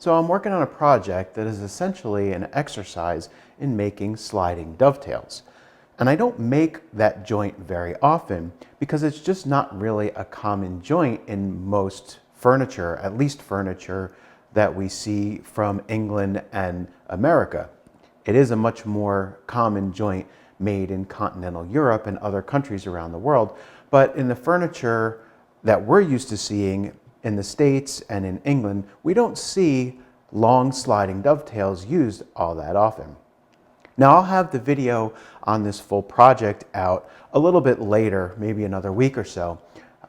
So I'm working on a project that is essentially an exercise in making sliding dovetails. And I don't make that joint very often because it's just not really a common joint in most furniture, at least furniture that we see from England and America. It is a much more common joint made in continental Europe and other countries around the world. But in the furniture that we're used to seeing in the States and in England, we don't see long sliding dovetails used all that often. Now I'll have the video on this full project out a little bit later, maybe another week or so.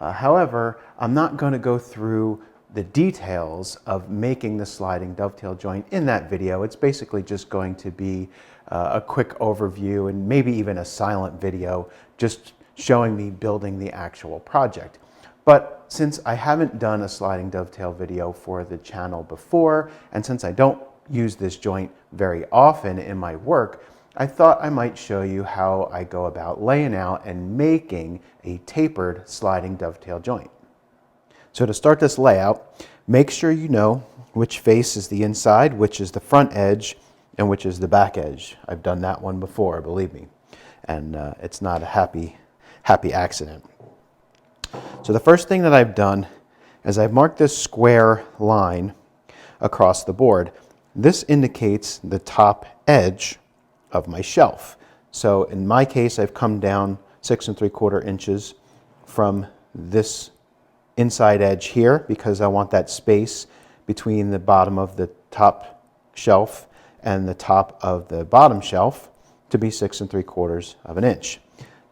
However, I'm not going to go through the details of making the sliding dovetail joint in that video. It's basically just going to be a quick overview and maybe even a silent video just showing me building the actual project. But since I haven't done a sliding dovetail video for the channel before, and since I don't use this joint very often in my work, I thought I might show you how I go about laying out and making a tapered sliding dovetail joint. So to start this layout, make sure you know which face is the inside, which is the front edge, and which is the back edge. I've done that one before, believe me, and it's not a happy accident. So the first thing that I've done is I've marked this square line across the board. This indicates the top edge of my shelf. So in my case, I've come down 6 3/4 inches from this inside edge here because I want that space between the bottom of the top shelf and the top of the bottom shelf to be 6 3/4 of an inch.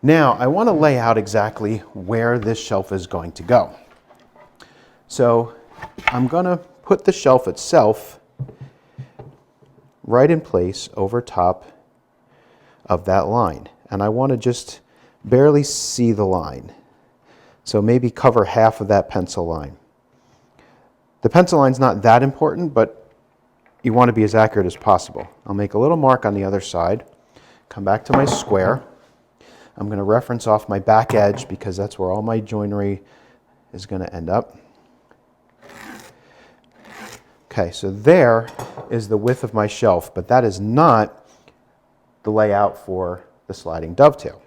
Now I want to lay out exactly where this shelf is going to go. So I'm going to put the shelf itself right in place over top of that line. And I want to just barely see the line. So maybe cover half of that pencil line. The pencil line's not that important, but you want to be as accurate as possible. I'll make a little mark on the other side, come back to my square. I'm going to reference off my back edge because that's where all my joinery is going to end up. Okay, so there is the width of my shelf, but that is not the layout for the sliding dovetail.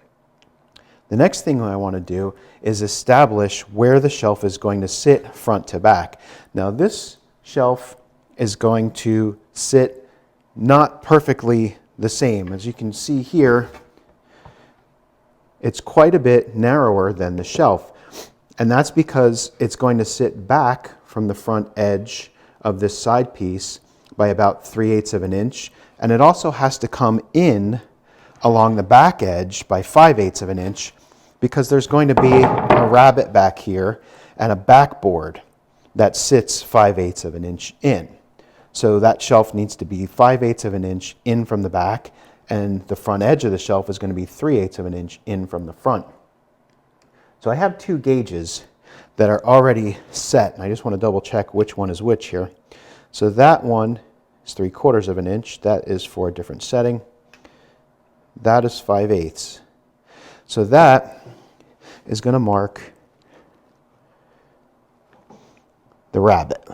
The next thing I want to do is establish where the shelf is going to sit front to back. Now this shelf is going to sit not perfectly the same. As you can see here, it's quite a bit narrower than the shelf. And that's because it's going to sit back from the front edge of this side piece by about 3/8 of an inch. And it also has to come in along the back edge by 5/8 of an inch because there's going to be a rabbet back here and a backboard that sits 5/8 of an inch in. So that shelf needs to be 5/8 of an inch in from the back, and the front edge of the shelf is going to be 3/8 of an inch in from the front. So I have two gauges that are already set, and I just want to double check which one is which here. So that one is 3/4 of an inch. That is for a different setting. That is 5/8. So that is going to mark the rabbet.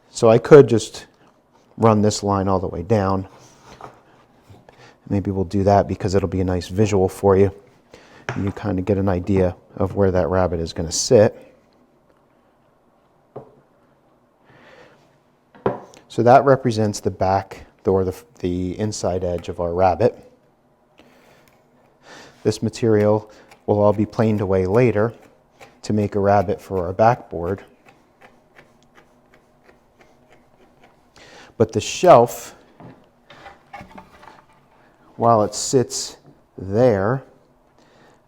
So I could just run this line all the way down. Maybe we'll do that because it'll be a nice visual for you. You kind of get an idea of where that rabbet is going to sit. So that represents the back or the inside edge of our rabbet. This material will all be planed away later to make a rabbet for our backboard. But the shelf, while it sits there,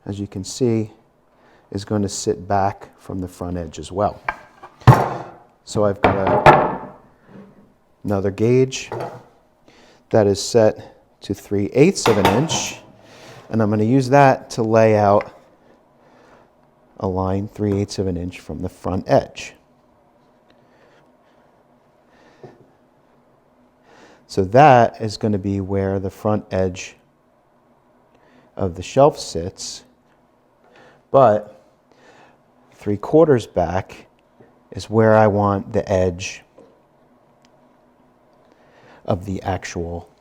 as you can see, is going to sit back from the front edge as well. So I've got another gauge that is set to 3/8 of an inch, and I'm going to use that to lay out a line 3/8 of an inch from the front edge. So that is going to be where the front edge of the shelf sits, but 3/4 back is where I want the edge of the actual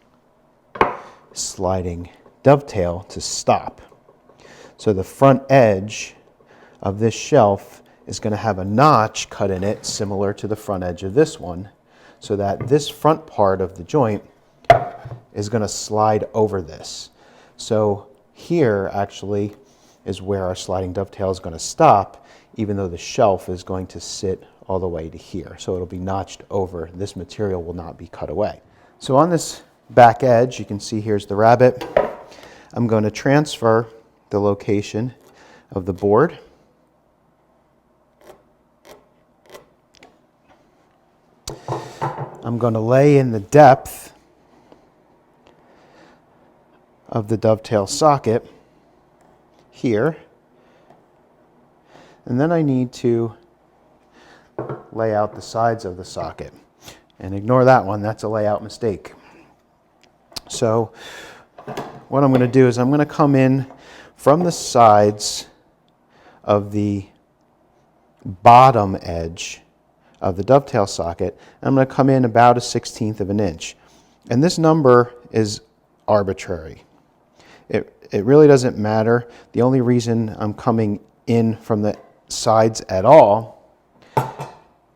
sliding dovetail to stop. So the front edge of this shelf is going to have a notch cut in it similar to the front edge of this one, so that this front part of the joint is going to slide over this. So here actually is where our sliding dovetail is going to stop, even though the shelf is going to sit all the way to here. So it'll be notched over. This material will not be cut away. So on this back edge, you can see here's the rabbet. I'm going to transfer the location of the board. I'm going to lay in the depth of the dovetail socket here. And then I need to lay out the sides of the socket. And ignore that one, that's a layout mistake. So what I'm going to do is I'm going to come in from the sides of the bottom edge of the dovetail socket. I'm going to come in about a 1/16 of an inch. And this number is arbitrary. It really doesn't matter. The only reason I'm coming in from the sides at all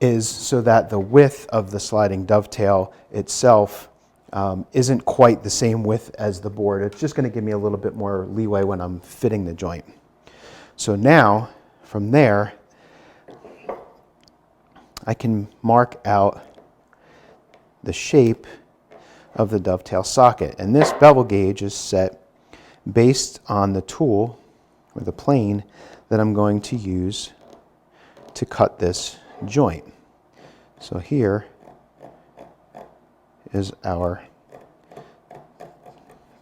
is so that the width of the sliding dovetail itself isn't quite the same width as the board. It's just going to give me a little bit more leeway when I'm fitting the joint. So now, from there, I can mark out the shape of the dovetail socket. And this bevel gauge is set based on the tool or the plane that I'm going to use to cut this joint. So here is our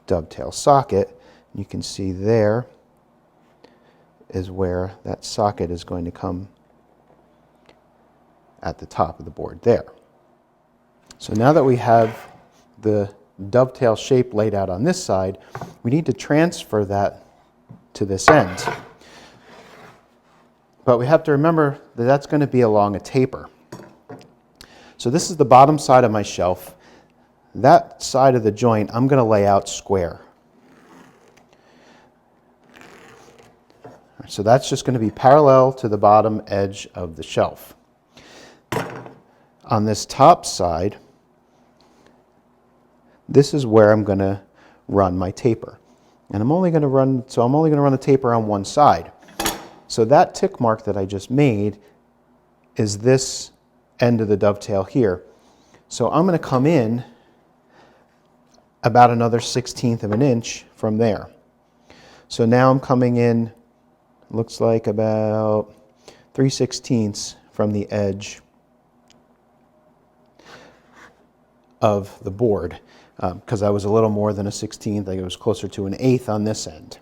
dovetail socket. You can see there is where that socket is going to come at the top of the board there. So now that we have the dovetail shape laid out on this side, we need to transfer that to this end. But we have to remember that that's going to be along a taper. So this is the bottom side of my shelf. That side of the joint I'm going to lay out square. So that's just going to be parallel to the bottom edge of the shelf. On this top side, this is where I'm going to run my taper. And I'm only going to run the taper on one side. So that tick mark that I just made is this end of the dovetail here. So I'm going to come in about another 1/16 of an inch from there. So now I'm coming in, looks like about 3/16 from the edge of the board, because I was a little more than a 1/16, like it was closer to an 1/8 on this end.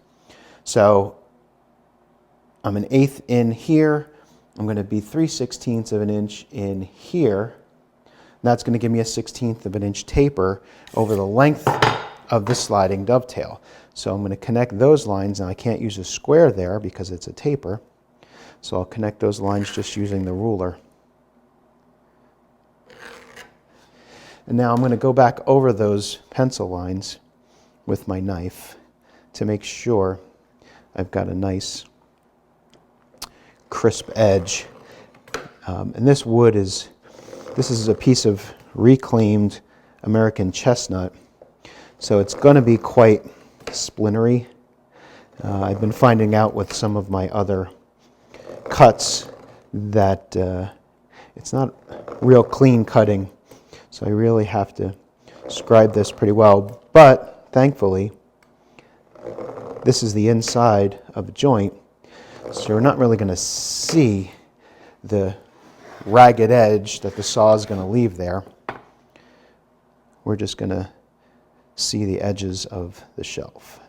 So I'm an 1/8 in here. I'm going to be 3/16 of an inch in here. That's going to give me a 1/16 of an inch taper over the length of the sliding dovetail. So I'm going to connect those lines. Now I can't use a square there because it's a taper. So I'll connect those lines just using the ruler. And now I'm going to go back over those pencil lines with my knife to make sure I've got a nice crisp edge. And this is a piece of reclaimed American chestnut, so it's going to be quite splintery. I've been finding out with some of my other cuts that it's not real clean cutting, so I really have to scribe this pretty well. But thankfully, this is the inside of a joint, so you're not really going to see the ragged edge that the saw is going to leave there. We're just going to see the edges of the shelf.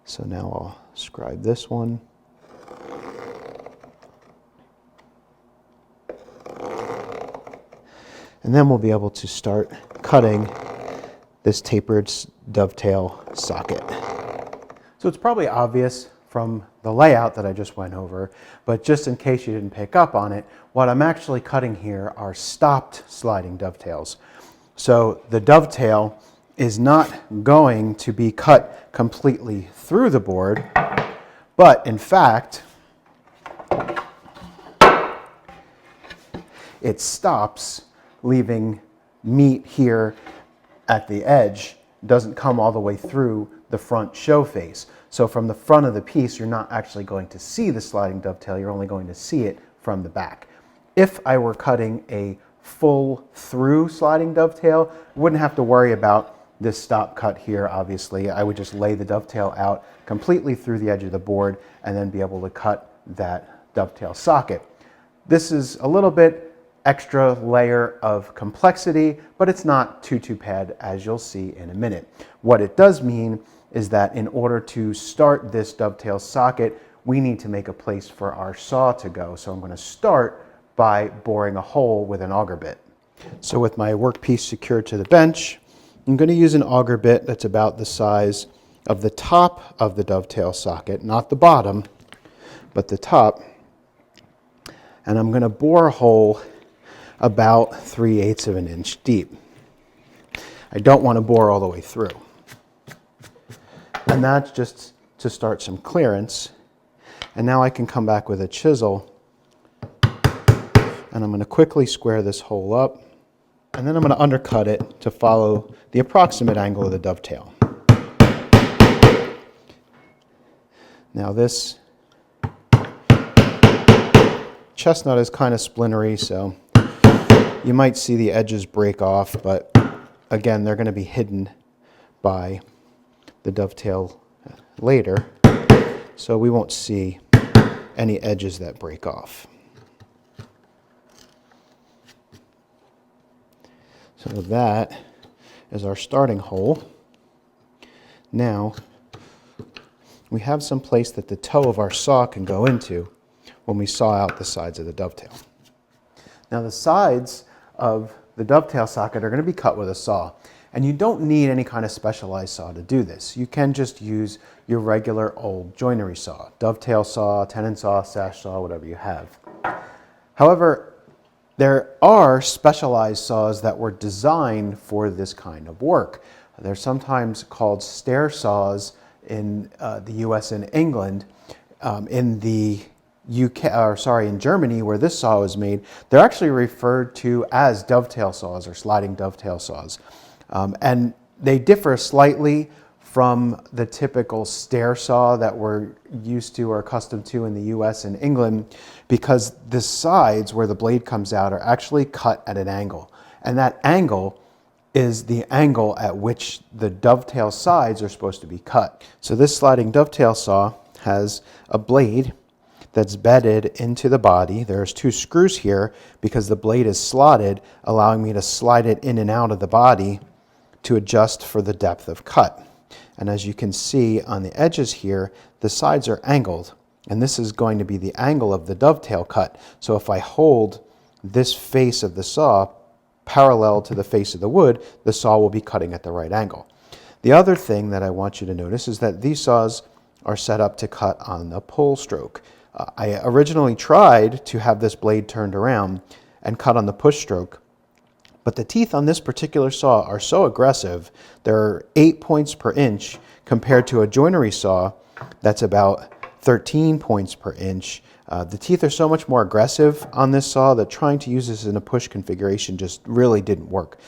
So now I'll scribe this one. And then we'll be able to start cutting this tapered dovetail socket. So it's probably obvious from the layout that I just went over, but just in case you didn't pick up on it, what I'm actually cutting here are stopped sliding dovetails. So the dovetail is not going to be cut completely through the board, but in fact, it stops, leaving meat here at the edge. It doesn't come all the way through the front show face. So from the front of the piece, you're not actually going to see the sliding dovetail, you're only going to see it from the back. If I were cutting a full through sliding dovetail, I wouldn't have to worry about this stop cut here, obviously. I would just lay the dovetail out completely through the edge of the board and then be able to cut that dovetail socket. This is a little bit extra layer of complexity, but it's not too bad, as you'll see in a minute. What it does mean is that in order to start this dovetail socket, we need to make a place for our saw to go. So I'm going to start by boring a hole with an auger bit. So with my workpiece secured to the bench, I'm going to use an auger bit that's about the size of the top of the dovetail socket, not the bottom, but the top. And I'm going to bore a hole about 3/8 of an inch deep. I don't want to bore all the way through. And that's just to start some clearance. And now I can come back with a chisel and I'm going to quickly square this hole up, and then I'm going to undercut it to follow the approximate angle of the dovetail. Now this chestnut is kind of splintery, so you might see the edges break off, but again, they're going to be hidden by the dovetail later, so we won't see any edges that break off. So that is our starting hole. Now we have some place that the toe of our saw can go into when we saw out the sides of the dovetail. Now the sides of the dovetail socket are going to be cut with a saw, and you don't need any kind of specialized saw to do this. You can just use your regular old joinery saw, dovetail saw, tenon saw, sash saw, whatever you have. However, there are specialized saws that were designed for this kind of work. They're sometimes called stair saws in the US and England. In the in Germany, where this saw was made, they're actually referred to as dovetail saws or sliding dovetail saws. And they differ slightly from the typical stair saw that we're used to or accustomed to in the US and England, because the sides where the blade comes out are actually cut at an angle. And that angle is the angle at which the dovetail sides are supposed to be cut. So this sliding dovetail saw has a blade that's bedded into the body. There's 2 screws here because the blade is slotted, allowing me to slide it in and out of the body to adjust for the depth of cut. And as you can see on the edges here, the sides are angled, and this is going to be the angle of the dovetail cut. So if I hold this face of the saw parallel to the face of the wood, the saw will be cutting at the right angle. The other thing that I want you to notice is that these saws are set up to cut on the pull stroke. I originally tried to have this blade turned around and cut on the push stroke, but the teeth on this particular saw are so aggressive. They're 8 points per inch compared to a joinery saw that's about 13 points per inch. The teeth are so much more aggressive on this saw that trying to use this in a push configuration just really didn't work.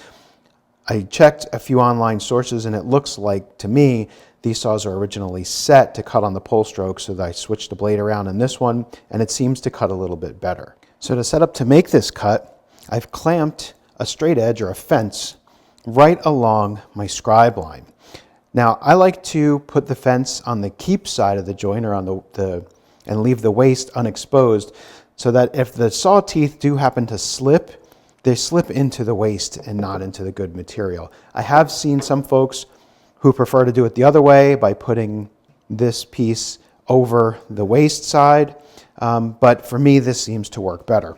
I checked a few online sources, and it looks like, to me, these saws are originally set to cut on the pull stroke, so that I switched the blade around in this one, and it seems to cut a little bit better. So to set up to make this cut, I've clamped a straight edge or a fence right along my scribe line. Now, I like to put the fence on the keep side of the joint, or on and leave the waste unexposed, so that if the saw teeth do happen to slip, they slip into the waste and not into the good material. I have seen some folks who prefer to do it the other way by putting this piece over the waste side, but for me this seems to work better.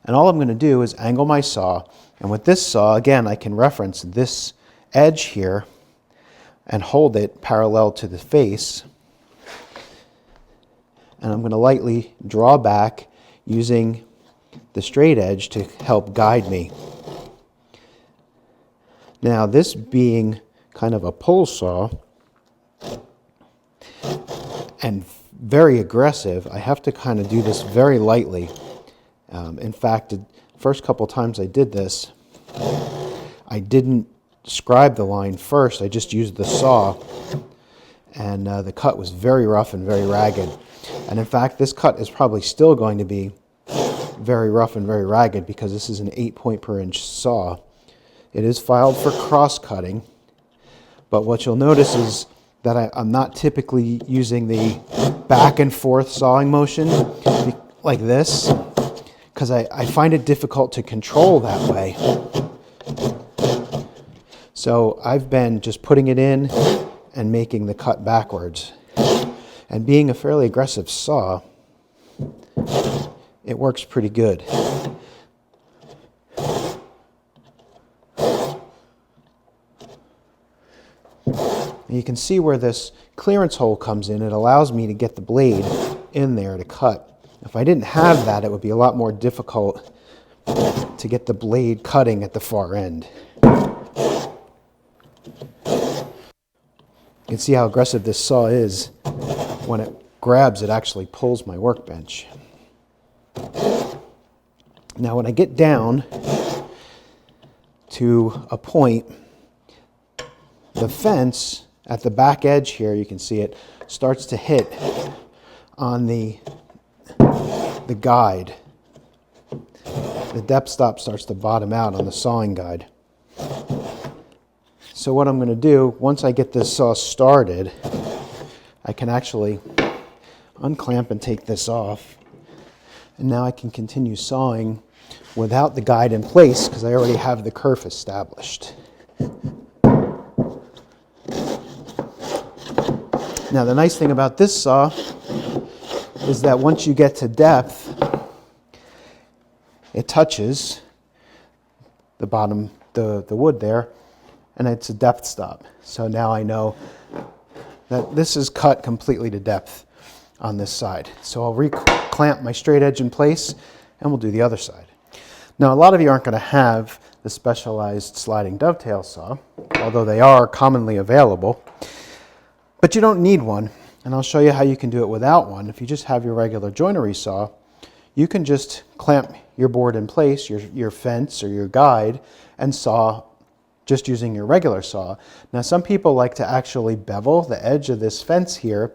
And all I'm going to do is angle my saw, and with this saw, again, I can reference this edge here and hold it parallel to the face, and I'm going to lightly draw back using the straight edge to help guide me. Now, this being kind of a pole saw and very aggressive, I have to kind of do this very lightly. In fact, the first couple times I did this, I didn't scribe the line first. I just used the saw, and the cut was very rough and very ragged. And in fact, this cut is probably still going to be very rough and very ragged because this is an 8 per inch saw. It is filed for cross cutting, but what you'll notice is that I'm not typically using the back and forth sawing motion like this, because I find it difficult to control that way. So I've been just putting it in and making the cut backwards. And being a fairly aggressive saw, it works pretty good. And you can see where this clearance hole comes in. It allows me to get the blade in there to cut. If I didn't have that, it would be a lot more difficult to get the blade cutting at the far end. You can see how aggressive this saw is. When it grabs, it actually pulls my workbench. Now when I get down to a point, the fence at the back edge here, you can see it, starts to hit on the guide. The depth stop starts to bottom out on the sawing guide. So what I'm going to do, once I get this saw started, I can actually unclamp and take this off. And now I can continue sawing without the guide in place because I already have the kerf established. Now the nice thing about this saw is that once you get to depth, it touches the bottom, the wood there, and it's a depth stop. So now I know that this is cut completely to depth on this side. So I'll reclamp my straight edge in place and we'll do the other side. Now a lot of you aren't going to have the specialized sliding dovetail saw, although they are commonly available. But you don't need one, and I'll show you how you can do it without one. If you just have your regular joinery saw, you can just clamp your board in place, your fence or your guide, and saw just using your regular saw. Now some people like to actually bevel the edge of this fence here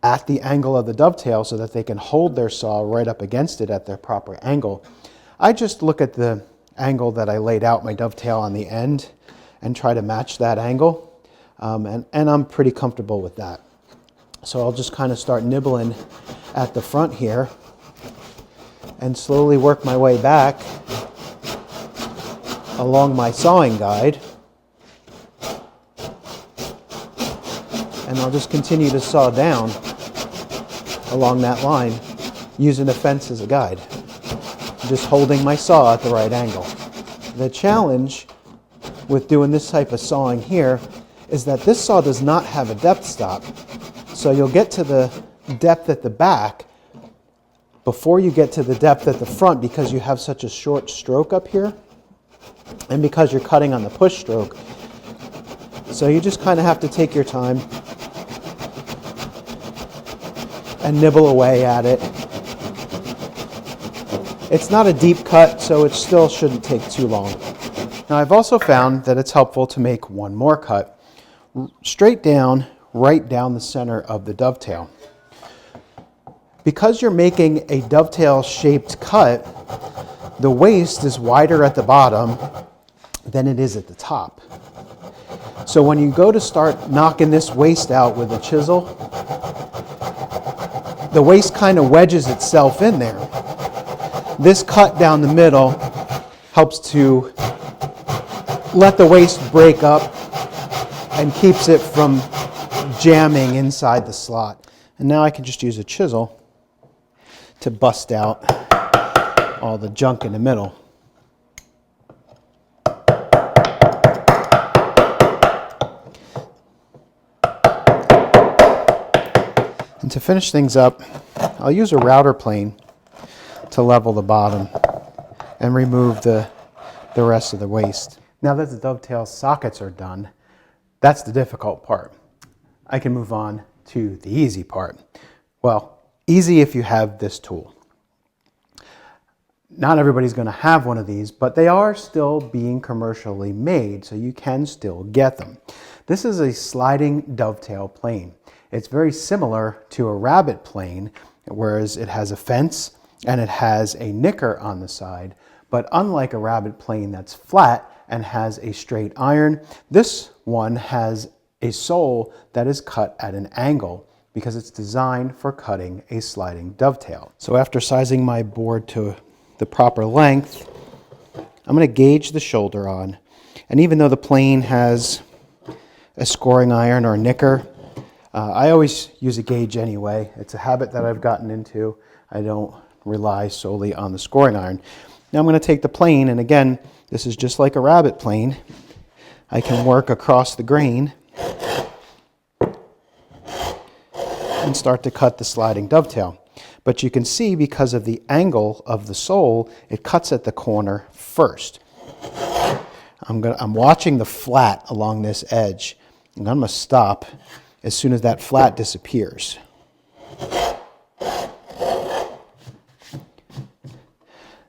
at the angle of the dovetail so that they can hold their saw right up against it at their proper angle. I just look at the angle that I laid out my dovetail on the end and try to match that angle. And I'm pretty comfortable with that. So I'll just kind of start nibbling at the front here and slowly work my way back along my sawing guide. And I'll just continue to saw down along that line using the fence as a guide, just holding my saw at the right angle. The challenge with doing this type of sawing here is that this saw does not have a depth stop. So you'll get to the depth at the back before you get to the depth at the front because you have such a short stroke up here and because you're cutting on the push stroke. So you just kind of have to take your time and nibble away at it. It's not a deep cut, so it still shouldn't take too long. Now I've also found that it's helpful to make one more cut straight down, right down the center of the dovetail. Because you're making a dovetail shaped cut, the waist is wider at the bottom than it is at the top. So when you go to start knocking this waist out with a chisel, the waist kind of wedges itself in there. This cut down the middle helps to let the waist break up and keeps it from jamming inside the slot. And now I can just use a chisel to bust out all the junk in the middle. And to finish things up, I'll use a router plane to level the bottom and remove the rest of the waste. Now that the dovetail sockets are done, that's the difficult part. I can move on to the easy part. Well, easy if you have this tool. Not everybody's going to have one of these, but they are still being commercially made, so you can still get them. This is a sliding dovetail plane. It's very similar to a rabbet plane, whereas it has a fence and it has a nicker on the side. But unlike a rabbet plane that's flat and has a straight iron, this one has a sole that is cut at an angle because it's designed for cutting a sliding dovetail. So after sizing my board to the proper length, I'm going to gauge the shoulder on. And even though the plane has a scoring iron or a nicker, I always use a gauge anyway. It's a habit that I've gotten into. I don't rely solely on the scoring iron. Now I'm going to take the plane, and again, this is just like a rabbet plane. I can work across the grain and start to cut the sliding dovetail. But you can see because of the angle of the sole, it cuts at the corner first. I'm watching the flat along this edge, and I'm going to stop as soon as that flat disappears.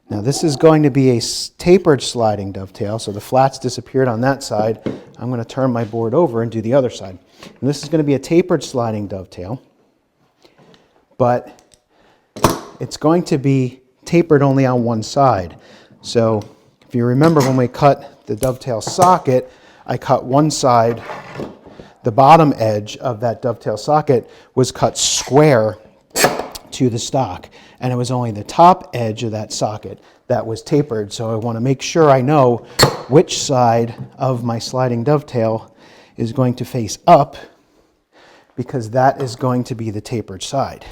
Now this is going to be a tapered sliding dovetail, so the flat's disappeared on that side. I'm going to turn my board over and do the other side. And this is going to be a tapered sliding dovetail, but it's going to be tapered only on one side. So if you remember when we cut the dovetail socket, I cut one side. The bottom edge of that dovetail socket was cut square to the stock, and it was only the top edge of that socket that was tapered. So I want to make sure I know which side of my sliding dovetail is going to face up, because that is going to be the tapered side.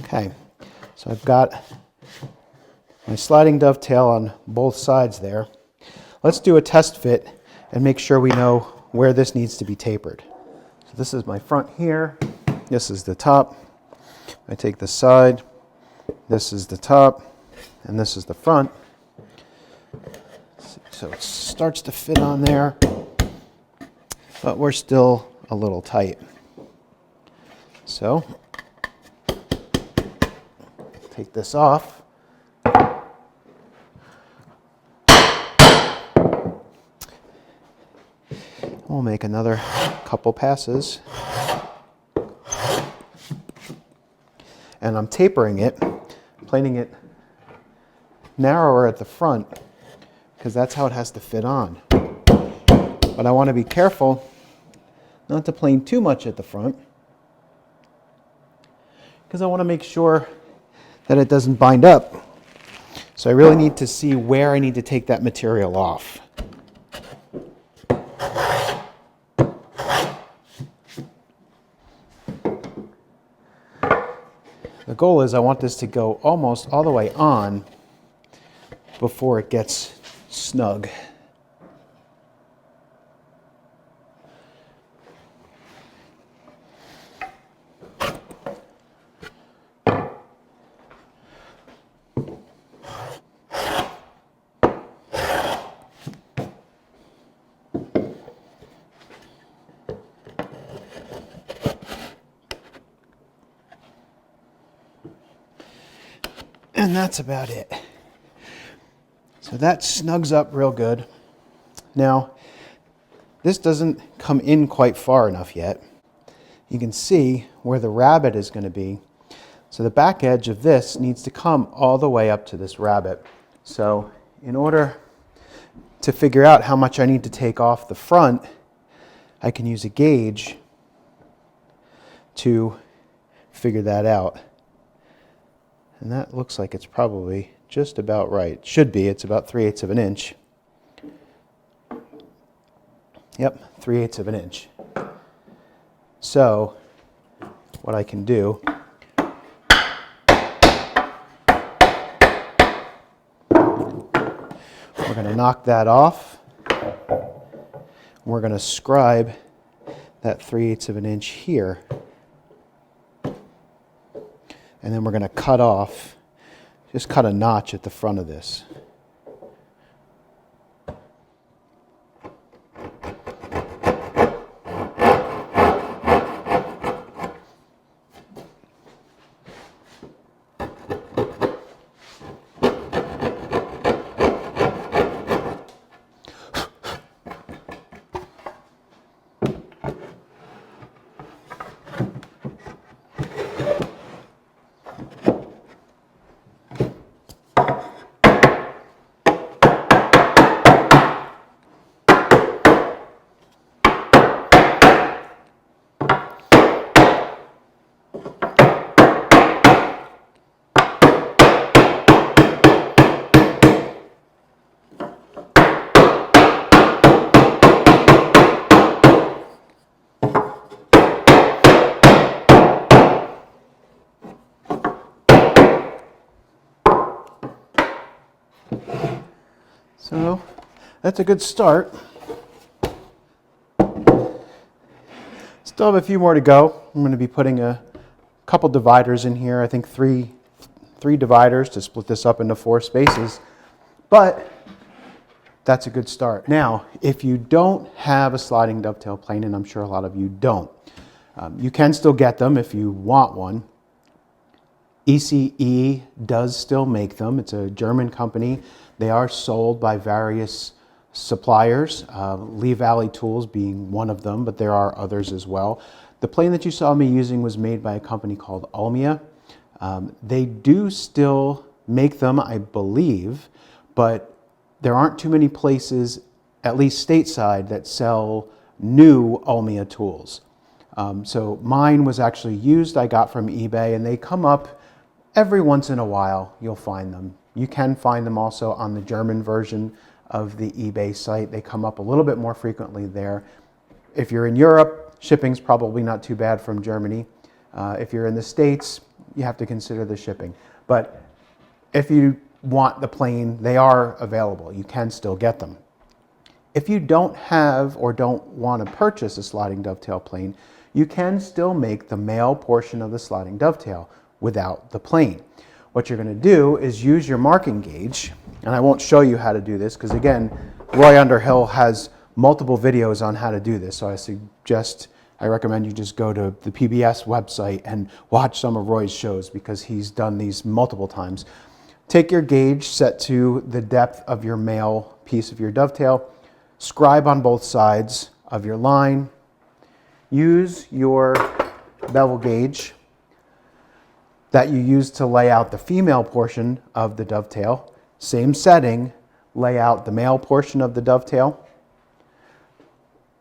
Okay, so I've got my sliding dovetail on both sides there. Let's do a test fit and make sure we know where this needs to be tapered. So this is my front here. This is the top. I take the side. This is the top, and this is the front. So it starts to fit on there, but we're still a little tight. So take this off. We'll make another couple passes. And I'm tapering it, planing it narrower at the front, because that's how it has to fit on. But I want to be careful not to plane too much at the front, because I want to make sure that it doesn't bind up. So I really need to see where I need to take that material off. The goal is I want this to go almost all the way on before it gets snug. And that's about it. So that snugs up real good. Now, this doesn't come in quite far enough yet. You can see where the rabbet is going to be. So the back edge of this needs to come all the way up to this rabbet. So in order to figure out how much I need to take off the front, I can use a gauge to figure that out. And that looks like it's probably just about right. Should be. It's about 3/8 of an inch. Yep, 3/8 of an inch. So what I can do, we're going to knock that off. We're going to scribe that 3/8 of an inch here. And then we're going to cut off, just cut a notch at the front of this. So that's a good start. Still have a few more to go. I'm going to be putting a couple dividers in here. I think three dividers to split this up into 4 spaces. But that's a good start. Now, if you don't have a sliding dovetail plane, and I'm sure a lot of you don't, you can still get them if you want one. ECE does still make them. It's a German company. They are sold by various suppliers, Lee Valley Tools being one of them, but there are others as well. The plane that you saw me using was made by a company called Almia. They do still make them, I believe, but there aren't too many places, at least stateside, that sell new Almia tools. So mine was actually used, I got from eBay, and they come up every once in a while. You'll find them. You can find them also on the German version of the eBay site. They come up a little bit more frequently there. If you're in Europe, shipping's probably not too bad from Germany. If you're in the States, you have to consider the shipping. But if you want the plane, they are available. You can still get them. If you don't have or don't want to purchase a sliding dovetail plane, you can still make the male portion of the sliding dovetail without the plane. What you're going to do is use your marking gauge, and I won't show you how to do this because, again, Roy Underhill has multiple videos on how to do this, so I recommend you just go to the PBS website and watch some of Roy's shows because he's done these multiple times. Take your gauge set to the depth of your male piece of your dovetail, scribe on both sides of your line, use your bevel gauge that you use to lay out the female portion of the dovetail. Same setting, lay out the male portion of the dovetail.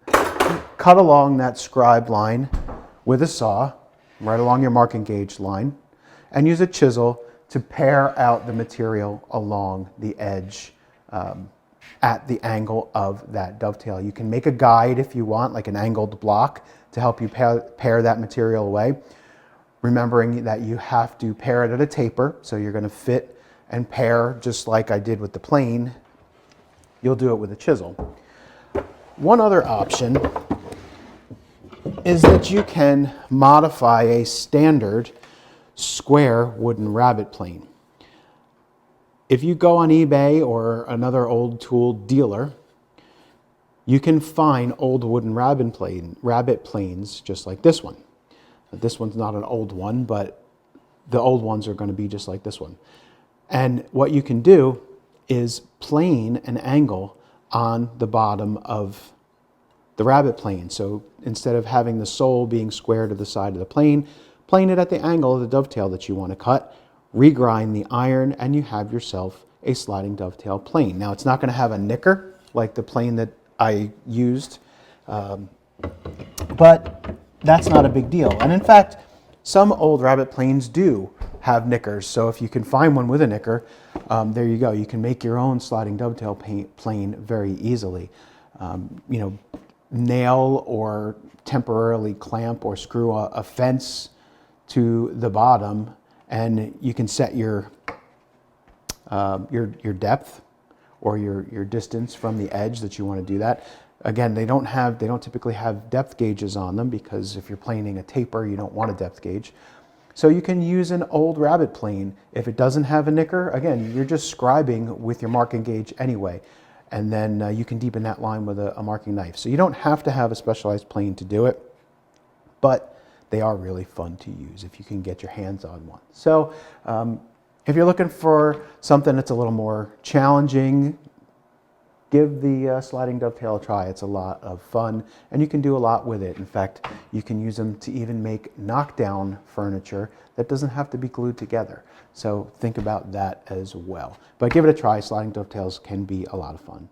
Cut along that scribe line with a saw, right along your marking gauge line, and use a chisel to pare out the material along the edge at the angle of that dovetail. You can make a guide if you want, like an angled block, to help you pare that material away. Remembering that you have to pare it at a taper, so you're going to fit and pare just like I did with the plane. You'll do it with a chisel. One other option is that you can modify a standard square wooden rabbet plane. If you go on eBay or another old tool dealer, you can find old wooden rabbet planes just like this one. This one's not an old one, but the old ones are going to be just like this one. And what you can do is plane an angle on the bottom of the rabbet plane. So instead of having the sole being square to the side of the plane it at the angle of the dovetail that you want to cut, regrind the iron, and you have yourself a sliding dovetail plane. Now, it's not going to have a nicker like the plane that I used, but that's not a big deal. And in fact, some old rabbet planes do have nickers. So if you can find one with a nicker, there you go. You can make your own sliding dovetail plane very easily. Nail or temporarily clamp or screw a fence to the bottom, and you can set your depth or your distance from the edge that you want to do that. Again, they don't typically have depth gauges on them, because if you're planing a taper, you don't want a depth gauge. So you can use an old rabbet plane. If it doesn't have a nicker, again, you're just scribing with your marking gauge anyway. And then you can deepen that line with a marking knife. So you don't have to have a specialized plane to do it, but they are really fun to use if you can get your hands on one. So if you're looking for something that's a little more challenging, give the sliding dovetail a try. It's a lot of fun, and you can do a lot with it. In fact, you can use them to even make knockdown furniture that doesn't have to be glued together. So think about that as well. But give it a try. Sliding dovetails can be a lot of fun.